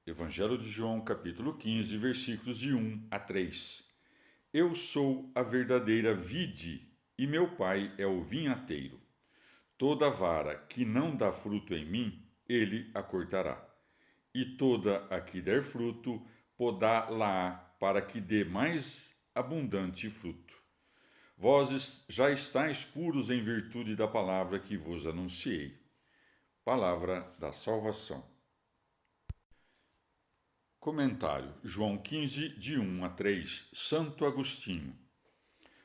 Evangelho de João, capítulo 15, versículos de 1 a 3. Eu sou a verdadeira vide, e meu Pai é o vinhateiro. Toda vara que não dá fruto em mim, ele a cortará. E toda a que der fruto, podá-la para que dê mais abundante fruto. Vós já estáis puros em virtude da palavra que vos anunciei. Palavra da salvação. Comentário: João 15, de 1 a 3, Santo Agostinho.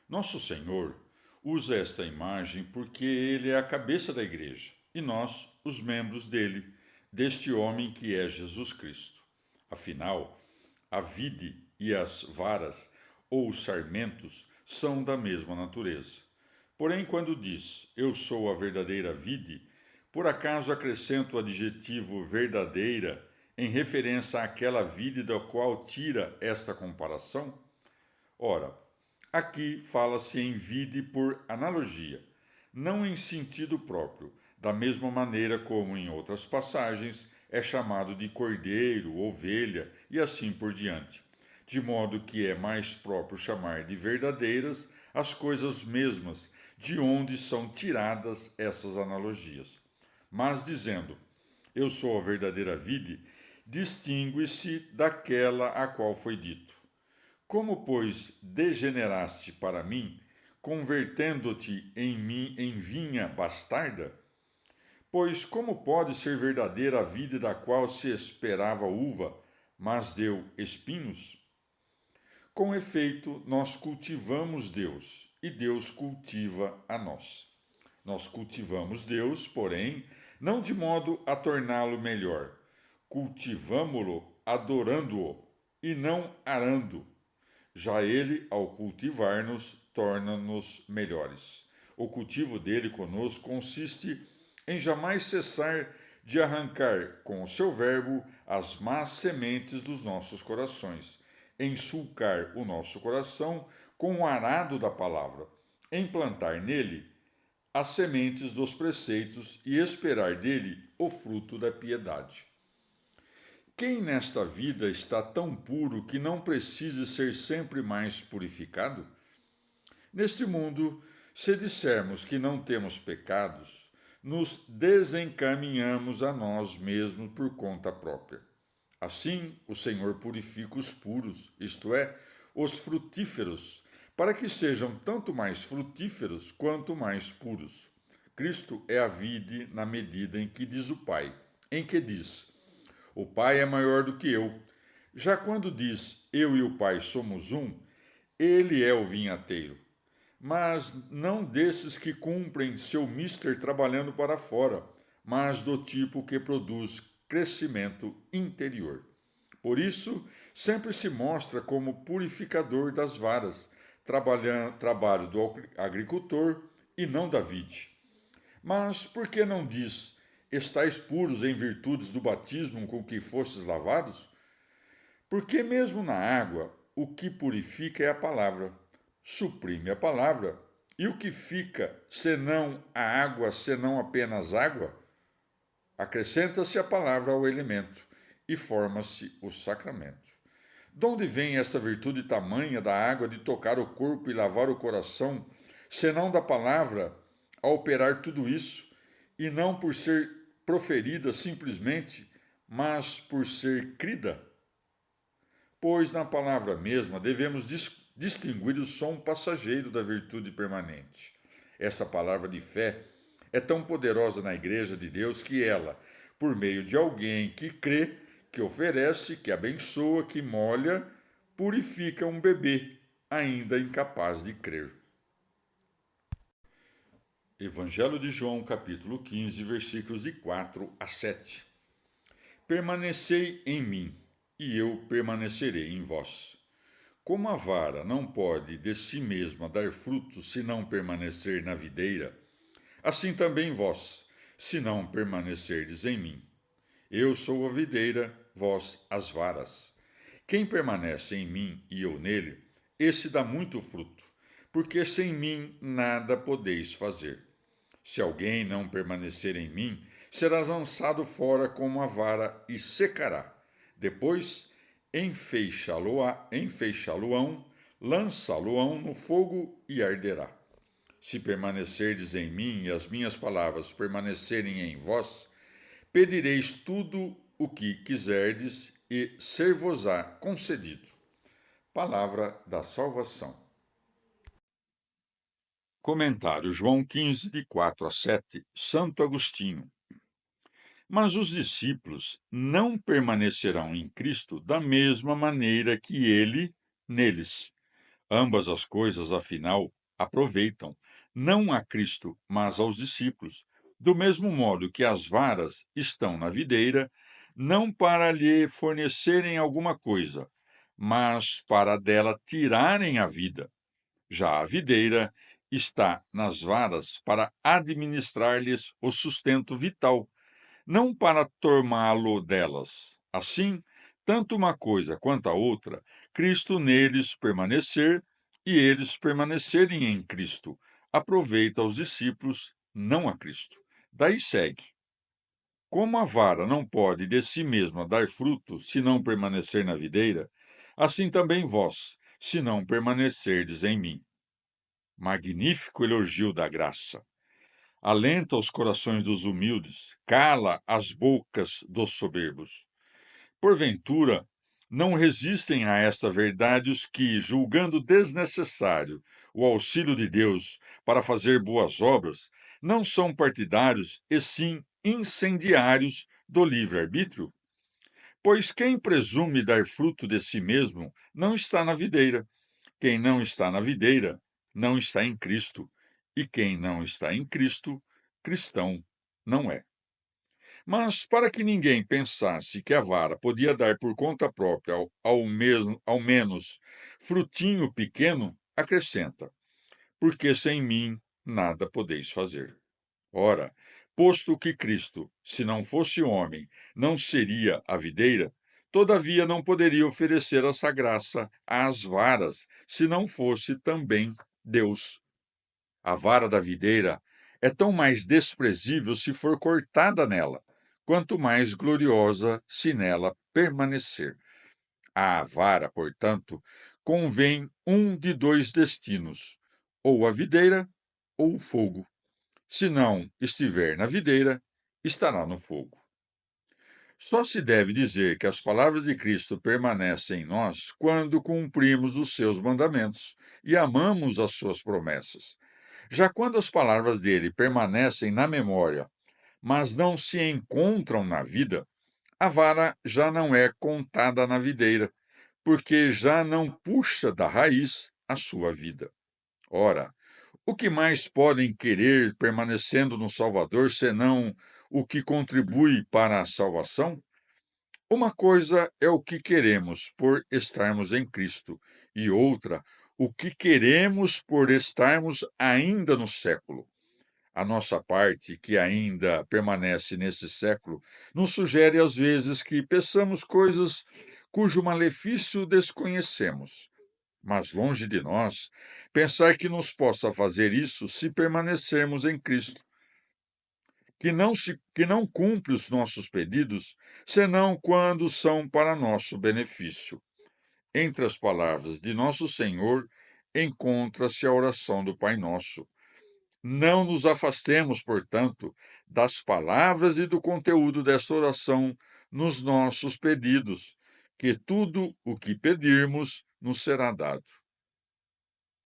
Nosso Senhor usa esta imagem porque ele é a cabeça da igreja e nós, os membros dele, deste homem que é Jesus Cristo. Afinal, a vide e as varas, ou os sarmentos, são da mesma natureza. Porém, quando diz, eu sou a verdadeira vide, por acaso acrescenta o adjetivo verdadeira em referência àquela vide da qual tira esta comparação? Ora, aqui fala-se em vide por analogia, não em sentido próprio, da mesma maneira como em outras passagens é chamado de cordeiro, ovelha e assim por diante, de modo que é mais próprio chamar de verdadeiras as coisas mesmas de onde são tiradas essas analogias. Mas dizendo, eu sou a verdadeira vide, distingue-se daquela a qual foi dito. Como, pois, degeneraste para mim, convertendo-te em mim em vinha bastarda? Pois como pode ser verdadeira a vida da qual se esperava uva, mas deu espinhos? Com efeito, nós cultivamos Deus, e Deus cultiva a nós. Nós cultivamos Deus, porém, não de modo a torná-lo melhor. Cultivamo-lo adorando-o, e não arando. Já ele, ao cultivar-nos, torna-nos melhores. O cultivo dele conosco consiste em jamais cessar de arrancar com o seu verbo as más sementes dos nossos corações, em sulcar o nosso coração com o arado da palavra, em plantar nele as sementes dos preceitos e esperar dele o fruto da piedade. Quem nesta vida está tão puro que não precise ser sempre mais purificado? Neste mundo, se dissermos que não temos pecados, nos desencaminhamos a nós mesmos por conta própria. Assim, o Senhor purifica os puros, isto é, os frutíferos, para que sejam tanto mais frutíferos quanto mais puros. Cristo é a vide na medida em que diz o Pai, em que diz: o Pai é maior do que eu. Já quando diz eu e o Pai somos um, ele é o vinhateiro. Mas não desses que cumprem seu mister trabalhando para fora, mas do tipo que produz crescimento interior. Por isso, sempre se mostra como purificador das varas, trabalho do agricultor e não da vide. Mas por que não diz, estáis puros em virtudes do batismo com que fostes lavados? Porque mesmo na água, o que purifica é a palavra. Suprime a palavra, e o que fica, senão a água, senão apenas água? Acrescenta-se a palavra ao elemento, e forma-se o sacramento. De onde vem essa virtude tamanha da água de tocar o corpo e lavar o coração, senão da palavra a operar tudo isso, e não por ser proferida simplesmente, mas por ser crida? Pois na palavra mesma devemos distinguir o som passageiro da virtude permanente. Essa palavra de fé é tão poderosa na Igreja de Deus que ela, por meio de alguém que crê, que oferece, que abençoa, que molha, purifica um bebê ainda incapaz de crer. Evangelho de João, capítulo 15, versículos de 4 a 7. Permanecei em mim, e eu permanecerei em vós. Como a vara não pode de si mesma dar frutos se não permanecer na videira, assim também vós, se não permanecerdes em mim. Eu sou a videira, vós as varas. Quem permanece em mim e eu nele, esse dá muito fruto, porque sem mim nada podeis fazer. Se alguém não permanecer em mim, será lançado fora como a vara e secará. Depois, enfeixá-lo-ão, lançá-lo-ão no fogo e arderá. Se permanecerdes em mim e as minhas palavras permanecerem em vós, pedireis tudo o que quiserdes e ser-vos-á concedido. Palavra da salvação. Comentário João 15, de 4 a 7, Santo Agostinho. Mas os discípulos não permanecerão em Cristo da mesma maneira que ele neles. Ambas as coisas, afinal, aproveitam, não a Cristo, mas aos discípulos. Do mesmo modo que as varas estão na videira, não para lhe fornecerem alguma coisa, mas para dela tirarem a vida. Já a videira está nas varas para administrar-lhes o sustento vital, não para tomá-lo delas. Assim, tanto uma coisa quanto a outra, Cristo neles permanecer e eles permanecerem em Cristo, aproveita aos discípulos, não a Cristo. Daí segue. Como a vara não pode de si mesma dar fruto se não permanecer na videira, assim também vós, se não permanecerdes em mim. Magnífico elogio da graça. Alenta os corações dos humildes, cala as bocas dos soberbos. Porventura, não resistem a esta verdade os que, julgando desnecessário o auxílio de Deus para fazer boas obras, não são partidários, e sim incendiários do livre-arbítrio? Pois quem presume dar fruto de si mesmo não está na videira. Quem não está na videira não está em Cristo. E quem não está em Cristo, cristão não é. Mas, para que ninguém pensasse que a vara podia dar por conta própria ao menos frutinho pequeno, acrescenta: porque sem mim nada podeis fazer. Ora, posto que Cristo, se não fosse homem, não seria a videira, todavia não poderia oferecer essa graça às varas, se não fosse também Deus. A vara da videira é tão mais desprezível se for cortada nela, quanto mais gloriosa se nela permanecer. À vara, portanto, convém um de dois destinos, ou a videira ou o fogo. Se não estiver na videira, estará no fogo. Só se deve dizer que as palavras de Cristo permanecem em nós quando cumprimos os seus mandamentos e amamos as suas promessas. Já quando as palavras dele permanecem na memória, mas não se encontram na vida, a vara já não é contada na videira, porque já não puxa da raiz a sua vida. Ora, o que mais podem querer permanecendo no Salvador senão o que contribui para a salvação? Uma coisa é o que queremos por estarmos em Cristo, e outra, o que queremos por estarmos ainda no século. A nossa parte, que ainda permanece nesse século, nos sugere às vezes que peçamos coisas cujo malefício desconhecemos. Mas longe de nós pensar que nos possa fazer isso se permanecermos em Cristo, que não cumpre os nossos pedidos, senão quando são para nosso benefício. Entre as palavras de nosso Senhor encontra-se a oração do Pai Nosso. Não nos afastemos, portanto, das palavras e do conteúdo desta oração nos nossos pedidos, que tudo o que pedirmos nos será dado.